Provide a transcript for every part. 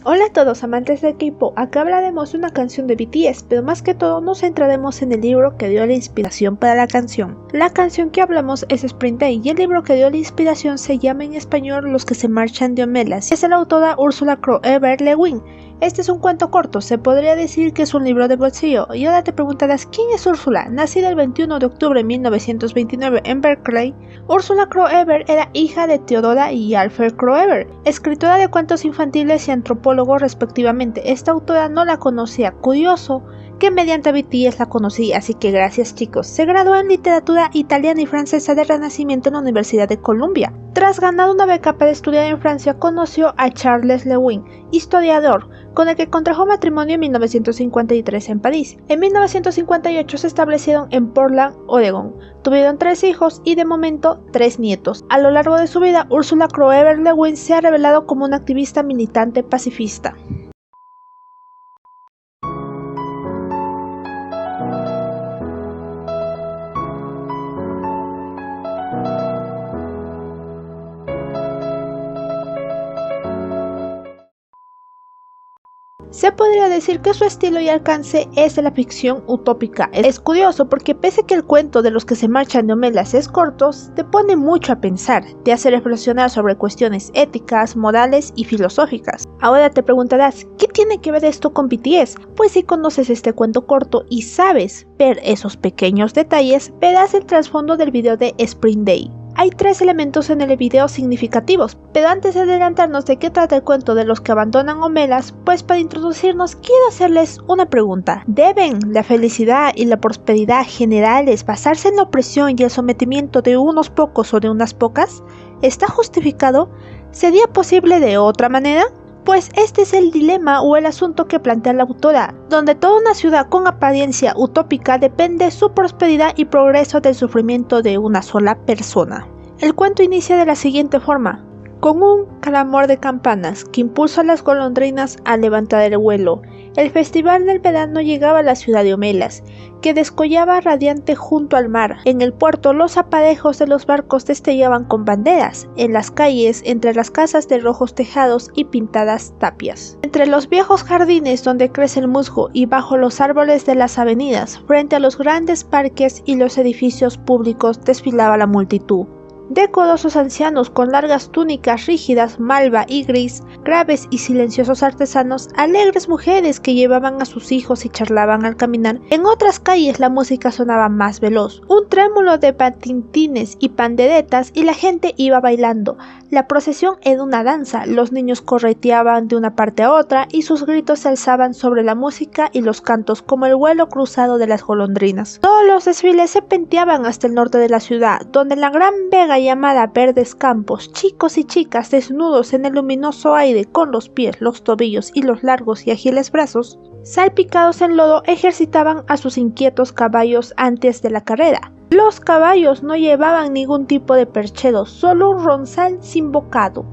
Hola a todos amantes del K-pop, acá hablaremos de una canción de BTS, pero más que todo nos centraremos en el libro que dio la inspiración para la canción. La canción que hablamos es Spring Day y el libro que dio la inspiración se llama en español Los que se marchan de Homelas y es de la autora Ursula Kroeber Le Guin. Este es un cuento corto, se podría decir que es un libro de bolsillo, y ahora te preguntarás ¿quién es Úrsula? Nacida el 21 de octubre de 1929 en Berkeley, Ursula Kroeber era hija de Theodora y Alfred Kroeber, escritora de cuentos infantiles y antropólogo respectivamente. Esta autora no la conocía, curioso que mediante BTS la conocí, así que gracias chicos. Se graduó en literatura italiana y francesa de Renacimiento en la Universidad de Columbia. Tras ganar una beca para estudiar en Francia, conoció a Charles Le Guin, historiador, con el que contrajo matrimonio en 1953 en París. En 1958 se establecieron en Portland, Oregón. Tuvieron 3 hijos y de momento 3 nietos. A lo largo de su vida, Ursula Kroeber Le Guin se ha revelado como una activista militante pacifista. Se podría decir que su estilo y alcance es de la ficción utópica. Es curioso porque pese a que el cuento de Los que se marchan de Homelas es corto, te pone mucho a pensar, te hace reflexionar sobre cuestiones éticas, morales y filosóficas. Ahora te preguntarás, ¿qué tiene que ver esto con BTS? Pues si conoces este cuento corto y sabes ver esos pequeños detalles, verás el trasfondo del video de Spring Day. Hay 3 elementos en el video significativos, pero antes de adelantarnos de qué trata el cuento de los que abandonan Homelas, pues para introducirnos quiero hacerles una pregunta. ¿Deben la felicidad y la prosperidad generales basarse en la opresión y el sometimiento de unos pocos o de unas pocas? ¿Está justificado? ¿Sería posible de otra manera? Pues este es el dilema o el asunto que plantea la autora, donde toda una ciudad con apariencia utópica depende de su prosperidad y progreso del sufrimiento de una sola persona. El cuento inicia de la siguiente forma, con un clamor de campanas que impulsa a las golondrinas a levantar el vuelo. El festival del verano llegaba a la ciudad de Homelas, que descollaba radiante junto al mar. En el puerto los aparejos de los barcos destellaban con banderas, en las calles, entre las casas de rojos tejados y pintadas tapias. Entre los viejos jardines donde crece el musgo y bajo los árboles de las avenidas, frente a los grandes parques y los edificios públicos desfilaba la multitud. Decorosos ancianos con largas túnicas rígidas, malva y gris, graves y silenciosos artesanos, alegres mujeres que llevaban a sus hijos y charlaban al caminar. En otras calles la música sonaba más veloz, un trémulo de patintines y panderetas y la gente iba bailando. La procesión era una danza, los niños correteaban de una parte a otra y sus gritos se alzaban sobre la música y los cantos como el vuelo cruzado de las golondrinas. Todos los desfiles se penteaban hasta el norte de la ciudad, donde en la gran vega llamada Verdes Campos, chicos y chicas desnudos en el luminoso aire con los pies, los tobillos y los largos y ágiles brazos, salpicados en lodo, ejercitaban a sus inquietos caballos antes de la carrera. Los caballos no llevaban ningún tipo de perchero, solo un ronzal sin bocado.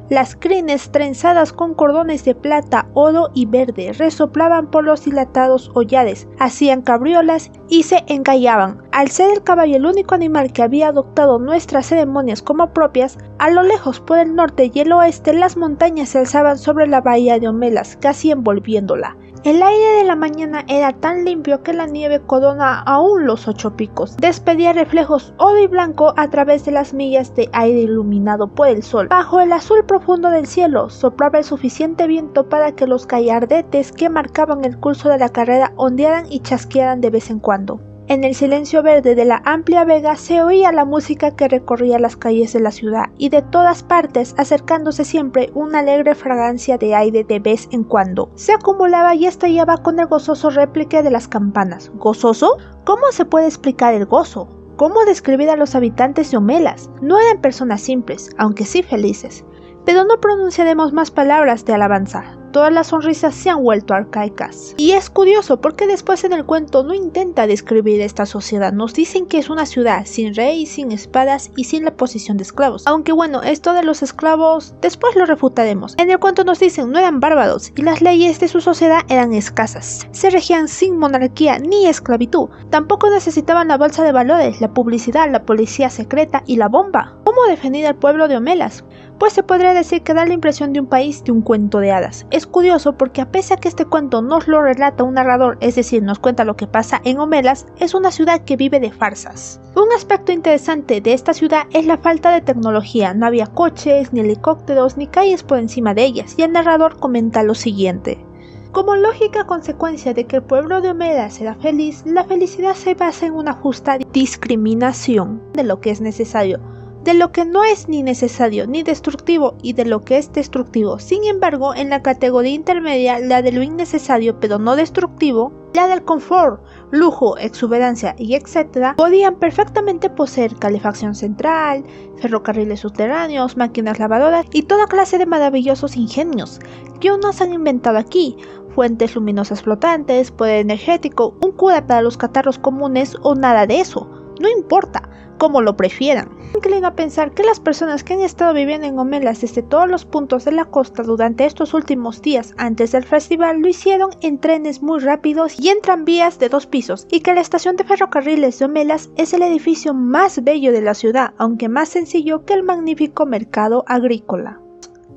Las crines trenzadas con cordones de plata, oro y verde resoplaban por los dilatados hollares, hacían cabriolas y se engallaban. Al ser el caballo el único animal que había adoptado nuestras ceremonias como propias, a lo lejos por el norte y el oeste las montañas se alzaban sobre la bahía de Homelas, casi envolviéndola. El aire de la mañana era tan limpio que la nieve corona aún los 8 picos. Despedía reflejos oro y blanco a través de las millas de aire iluminado por el sol. Bajo el azul profundo del cielo soplaba el suficiente viento para que los gallardetes que marcaban el curso de la carrera ondearan y chasquearan de vez en cuando. En el silencio verde de la amplia vega se oía la música que recorría las calles de la ciudad y de todas partes, acercándose siempre una alegre fragancia de aire de vez en cuando. Se acumulaba y estallaba con el gozoso réplique de las campanas. ¿Gozoso? ¿Cómo se puede explicar el gozo? ¿Cómo describir a los habitantes de Homelas? No eran personas simples, aunque sí felices. Pero no pronunciaremos más palabras de alabanza. Todas las sonrisas se han vuelto arcaicas. Y es curioso porque después en el cuento no intenta describir esta sociedad. Nos dicen que es una ciudad sin rey, sin espadas y sin la posición de esclavos. Aunque bueno, esto de los esclavos después lo refutaremos. En el cuento nos dicen no eran bárbaros y las leyes de su sociedad eran escasas. Se regían sin monarquía ni esclavitud. Tampoco necesitaban la bolsa de valores, la publicidad, la policía secreta y la bomba. ¿Cómo definir al pueblo de Homelas? pues se podría decir que da la impresión de un país de un cuento de hadas. Es curioso porque a pesar de que este cuento nos lo relata un narrador, es decir, nos cuenta lo que pasa en Homelas, es una ciudad que vive de farsas. Un aspecto interesante de esta ciudad es la falta de tecnología, no había coches, ni helicópteros, ni calles por encima de ellas, y el narrador comenta lo siguiente. Como lógica consecuencia de que el pueblo de Homelas era feliz, la felicidad se basa en una justa discriminación de lo que es necesario, de lo que no es ni necesario ni destructivo y de lo que es destructivo. Sin embargo, en la categoría intermedia, la de lo innecesario pero no destructivo, la del confort, lujo, exuberancia y etc., podían perfectamente poseer calefacción central, ferrocarriles subterráneos, máquinas lavadoras y toda clase de maravillosos ingenios que aún no se han inventado aquí, fuentes luminosas flotantes, poder energético, un cura para los catarros comunes o nada de eso. No importa, como lo prefieran. Me inclino a pensar que las personas que han estado viviendo en Homelas desde todos los puntos de la costa durante estos últimos días antes del festival lo hicieron en trenes muy rápidos y en tranvías de 2 pisos, y que la estación de ferrocarriles de Homelas es el edificio más bello de la ciudad, aunque más sencillo que el magnífico mercado agrícola.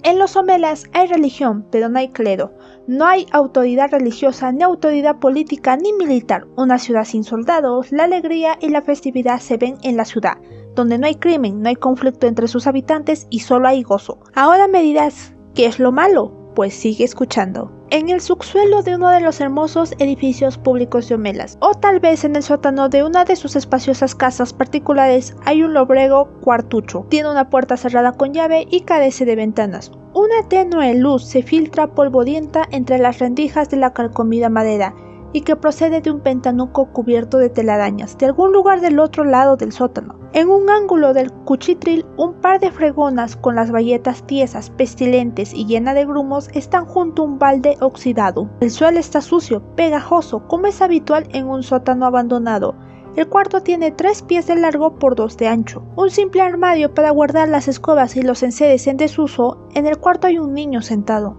En los Homelas hay religión, pero no hay clero. No hay autoridad religiosa, ni autoridad política, ni militar. Una ciudad sin soldados, la alegría y la festividad se ven en la ciudad, donde no hay crimen, no hay conflicto entre sus habitantes y solo hay gozo. Ahora me dirás, ¿qué es lo malo? Pues sigue escuchando. En el subsuelo de uno de los hermosos edificios públicos de Homelas, o tal vez en el sótano de una de sus espaciosas casas particulares, hay un lobrego cuartucho. Tiene una puerta cerrada con llave y carece de ventanas. Una tenue luz se filtra polvorienta entre las rendijas de la carcomida madera y que procede de un pentanuco cubierto de telarañas, de algún lugar del otro lado del sótano. En un ángulo del cuchitril, un par de fregonas con las bayetas tiesas, pestilentes y llenas de grumos están junto a un balde oxidado. El suelo está sucio, pegajoso, como es habitual en un sótano abandonado. El cuarto tiene 3 pies de largo por 2 de ancho. Un simple armario para guardar las escobas y los enseres en desuso. En el cuarto hay un niño sentado.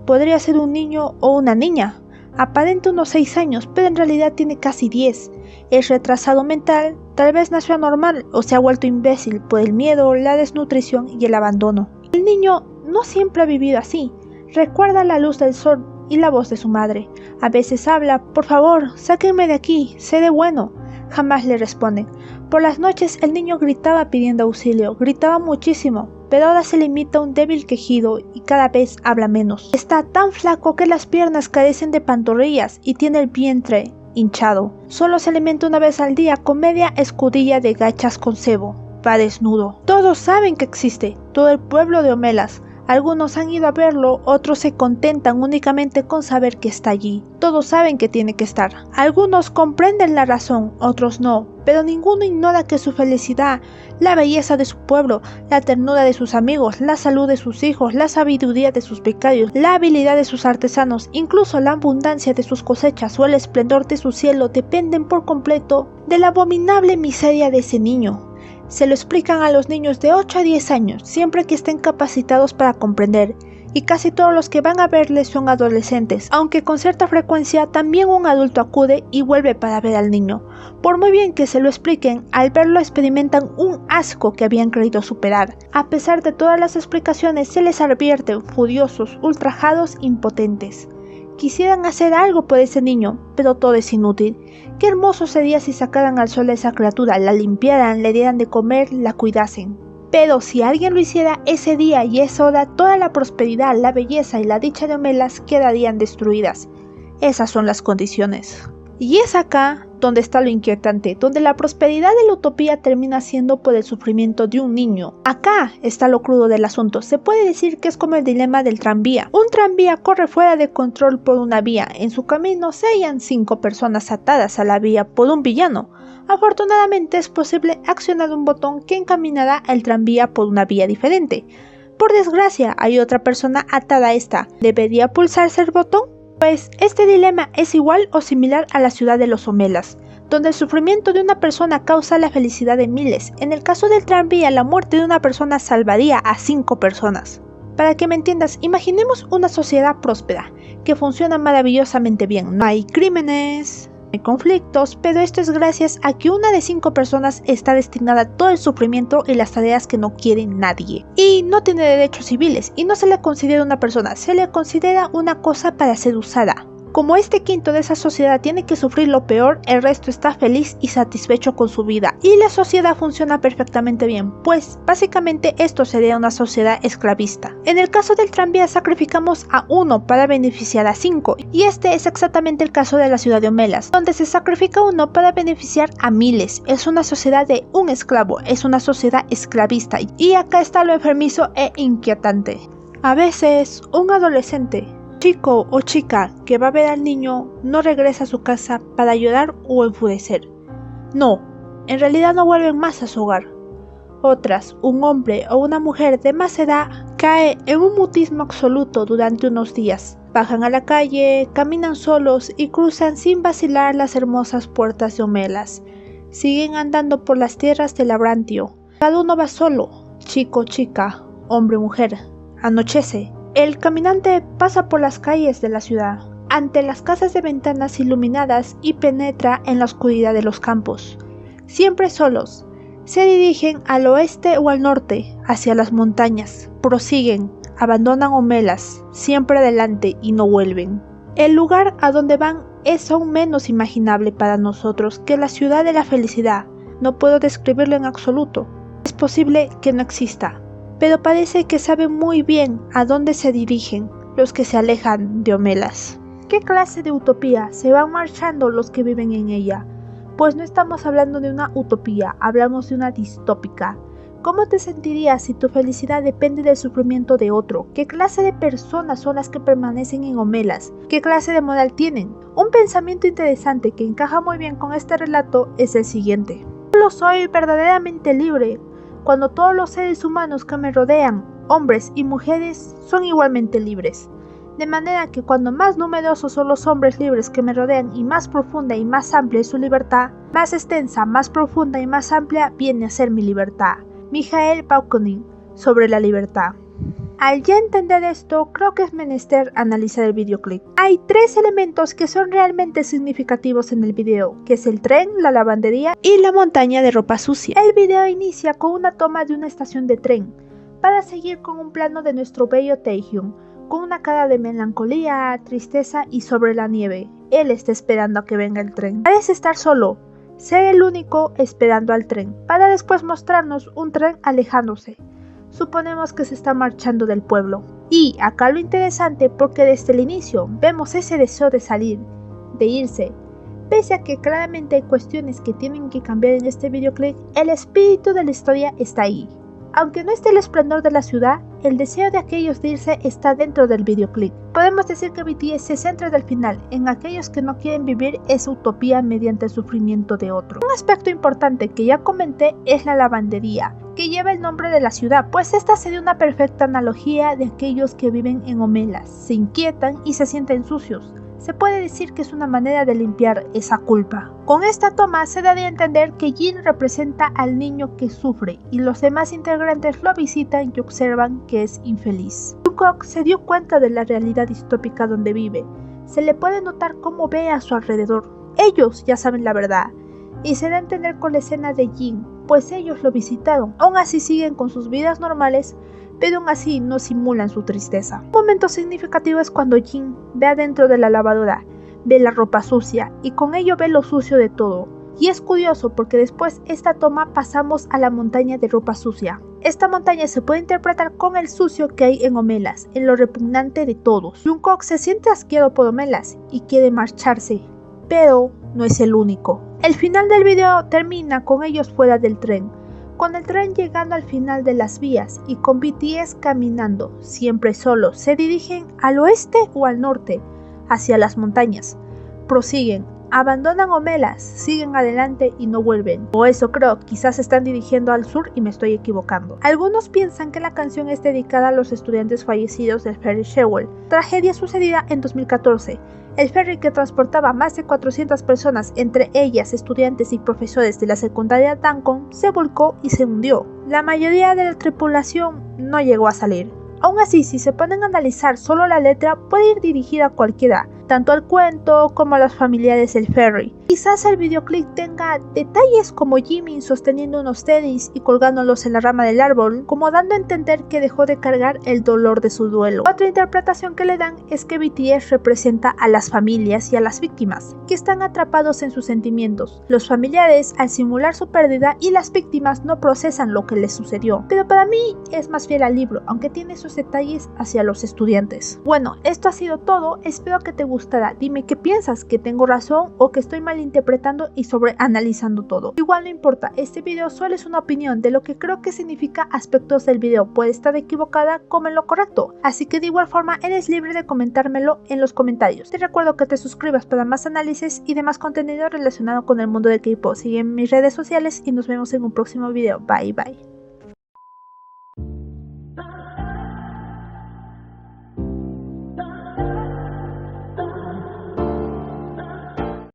Podría ser un niño o una niña. Aparenta unos 6 años, pero en realidad tiene casi 10. Es retrasado mental, tal vez nació anormal o se ha vuelto imbécil por el miedo, la desnutrición y el abandono. El niño no siempre ha vivido así. Recuerda la luz del sol y la voz de su madre. A veces habla, por favor, sáquenme de aquí, seré bueno. Jamás le responden. Por las noches el niño gritaba pidiendo auxilio, gritaba muchísimo, pero ahora se limita a un débil quejido y cada vez habla menos. Está tan flaco que las piernas carecen de pantorrillas y tiene el vientre hinchado. Solo se alimenta una vez al día con media escudilla de gachas con cebo. Va desnudo. Todos saben que existe, todo el pueblo de Homelas. Algunos han ido a verlo, otros se contentan únicamente con saber que está allí. Todos saben que tiene que estar. Algunos comprenden la razón, otros no, pero ninguno ignora que su felicidad, la belleza de su pueblo, la ternura de sus amigos, la salud de sus hijos, la sabiduría de sus becarios, la habilidad de sus artesanos, incluso la abundancia de sus cosechas o el esplendor de su cielo dependen por completo de la abominable miseria de ese niño. Se lo explican a los niños de 8 a 10 años, siempre que estén capacitados para comprender, y casi todos los que van a verles son adolescentes, aunque con cierta frecuencia también un adulto acude y vuelve para ver al niño. Por muy bien que se lo expliquen, al verlo experimentan un asco que habían creído superar. A pesar de todas las explicaciones, se les advierten furiosos, ultrajados, impotentes. Quisieran hacer algo por ese niño, pero todo es inútil. Qué hermoso sería si sacaran al sol a esa criatura, la limpiaran, le dieran de comer, la cuidasen. Pero si alguien lo hiciera ese día y esa hora, toda la prosperidad, la belleza y la dicha de Homelas quedarían destruidas. Esas son las condiciones. Y es acá donde está lo inquietante, donde la prosperidad de la utopía termina siendo por el sufrimiento de un niño. Acá está lo crudo del asunto. Se puede decir que es como el dilema del tranvía. Un tranvía corre fuera de control por una vía. En su camino se hallan 5 personas atadas a la vía por un villano. Afortunadamente es posible accionar un botón que encaminará el tranvía por una vía diferente. Por desgracia, hay otra persona atada a esta. ¿Debería pulsarse el botón? Pues este dilema es igual o similar a la ciudad de los Homelas, donde el sufrimiento de una persona causa la felicidad de miles. En el caso del tranvía, la muerte de una persona salvaría a 5 personas. Para que me entiendas, imaginemos una sociedad próspera, que funciona maravillosamente bien. No hay crímenes, Hay conflictos, pero esto es gracias a que una de 5 personas está destinada a todo el sufrimiento y las tareas que no quiere nadie. Y no tiene derechos civiles, y no se le considera una persona, se le considera una cosa para ser usada. Como este quinto de esa sociedad tiene que sufrir lo peor, el resto está feliz y satisfecho con su vida. Y la sociedad funciona perfectamente bien, pues básicamente esto sería una sociedad esclavista. En el caso del tranvía sacrificamos a 1 para beneficiar a 5, y este es exactamente el caso de la ciudad de Homelas, donde se sacrifica 1 para beneficiar a miles. Es una sociedad de un esclavo, es una sociedad esclavista, y acá está lo enfermizo e inquietante. A veces, un adolescente, chico o chica que va a ver al niño no regresa a su casa para llorar o enfurecer. No, en realidad no vuelven más a su hogar. Otras, un hombre o una mujer de más edad cae en un mutismo absoluto durante unos días. Bajan a la calle, caminan solos y cruzan sin vacilar las hermosas puertas de Homelas. Siguen andando por las tierras de Labrantio. Cada uno va solo, chico, chica, hombre, mujer. Anochece. El caminante pasa por las calles de la ciudad, ante las casas de ventanas iluminadas y penetra en la oscuridad de los campos. Siempre solos, se dirigen al oeste o al norte, hacia las montañas, prosiguen, abandonan Homelas, siempre adelante y no vuelven. El lugar a donde van es aún menos imaginable para nosotros que la ciudad de la felicidad. No puedo describirlo en absoluto, es posible que no exista. Pero parece que saben muy bien a dónde se dirigen los que se alejan de Homelas. ¿Qué clase de utopía se van marchando los que viven en ella? Pues no estamos hablando de una utopía, hablamos de una distópica. ¿Cómo te sentirías si tu felicidad depende del sufrimiento de otro? ¿Qué clase de personas son las que permanecen en Homelas? ¿Qué clase de moral tienen? Un pensamiento interesante que encaja muy bien con este relato es el siguiente. Solo soy verdaderamente libre cuando todos los seres humanos que me rodean, hombres y mujeres, son igualmente libres. De manera que cuando más numerosos son los hombres libres que me rodean y más profunda y más amplia es su libertad, más extensa, más profunda y más amplia viene a ser mi libertad. Mijael Bakunin, sobre la libertad. Al ya entender esto, creo que es menester analizar el videoclip. Hay 3 elementos que son realmente significativos en el video, que es el tren, la lavandería y la montaña de ropa sucia. El video inicia con una toma de una estación de tren, para seguir con un plano de nuestro bello Taehyung, con una cara de melancolía, tristeza y sobre la nieve. Él está esperando a que venga el tren. Parece estar solo, ser el único esperando al tren, para después mostrarnos un tren alejándose. Suponemos que se está marchando del pueblo. Y acá lo interesante, porque desde el inicio vemos ese deseo de salir, de irse. Pese a que claramente hay cuestiones que tienen que cambiar en este videoclip, el espíritu de la historia está ahí. Aunque no esté el esplendor de la ciudad, el deseo de aquellos de irse está dentro del videoclip. Podemos decir que BTS se centra del final en aquellos que no quieren vivir esa utopía mediante el sufrimiento de otro. Un aspecto importante que ya comenté es la lavandería, que lleva el nombre de la ciudad, pues esta sería una perfecta analogía de aquellos que viven en Homelas, se inquietan y se sienten sucios. Se puede decir que es una manera de limpiar esa culpa. Con esta toma se daría a entender que Jin representa al niño que sufre y los demás integrantes lo visitan y observan que es infeliz. Jungkook se dio cuenta de la realidad distópica donde vive. Se le puede notar cómo ve a su alrededor. Ellos ya saben la verdad y se da a entender con la escena de Jin, pues ellos lo visitaron. Aún así siguen con sus vidas normales, pero aún así no simulan su tristeza. Un momento significativo es cuando Jin ve adentro de la lavadora, ve la ropa sucia y con ello ve lo sucio de todo. Y es curioso porque después esta toma pasamos a la montaña de ropa sucia. Esta montaña se puede interpretar con el sucio que hay en Homelas, en lo repugnante de todos. Jungkook se siente asqueado por Homelas y quiere marcharse, pero no es el único. El final del video termina con ellos fuera del tren, con el tren llegando al final de las vías y con BTS caminando, siempre solos. Se dirigen al oeste o al norte, hacia las montañas. Prosiguen, abandonan Homelas, siguen adelante y no vuelven. O eso creo, quizás se están dirigiendo al sur y me estoy equivocando. Algunos piensan que la canción es dedicada a los estudiantes fallecidos del ferry Sewol, tragedia sucedida en 2014. El ferry, que transportaba más de 400 personas, entre ellas estudiantes y profesores de la secundaria Dankon, se volcó y se hundió. La mayoría de la tripulación no llegó a salir. Aún así, si se ponen a analizar solo la letra, puede ir dirigida a cualquiera, tanto al cuento como a los familiares del ferry. Quizás el videoclip tenga detalles como Jimin sosteniendo unos tenis y colgándolos en la rama del árbol, como dando a entender que dejó de cargar el dolor de su duelo. Otra interpretación que le dan es que BTS representa a las familias y a las víctimas, que están atrapados en sus sentimientos. Los familiares al simular su pérdida y las víctimas no procesan lo que les sucedió. Pero para mí es más fiel al libro, aunque tiene sus detalles hacia los estudiantes. Bueno, esto ha sido todo, espero que te gustará. Dime qué piensas, que tengo razón o que estoy mal interpretando y sobreanalizando todo. Igual no importa, este video solo es una opinión de lo que creo que significa aspectos del video. Puede estar equivocada como en lo correcto, así que de igual forma eres libre de comentármelo en los comentarios. Te recuerdo que te suscribas para más análisis y demás contenido relacionado con el mundo del K-pop. Sigue en mis redes sociales y nos vemos en un próximo video. Bye bye.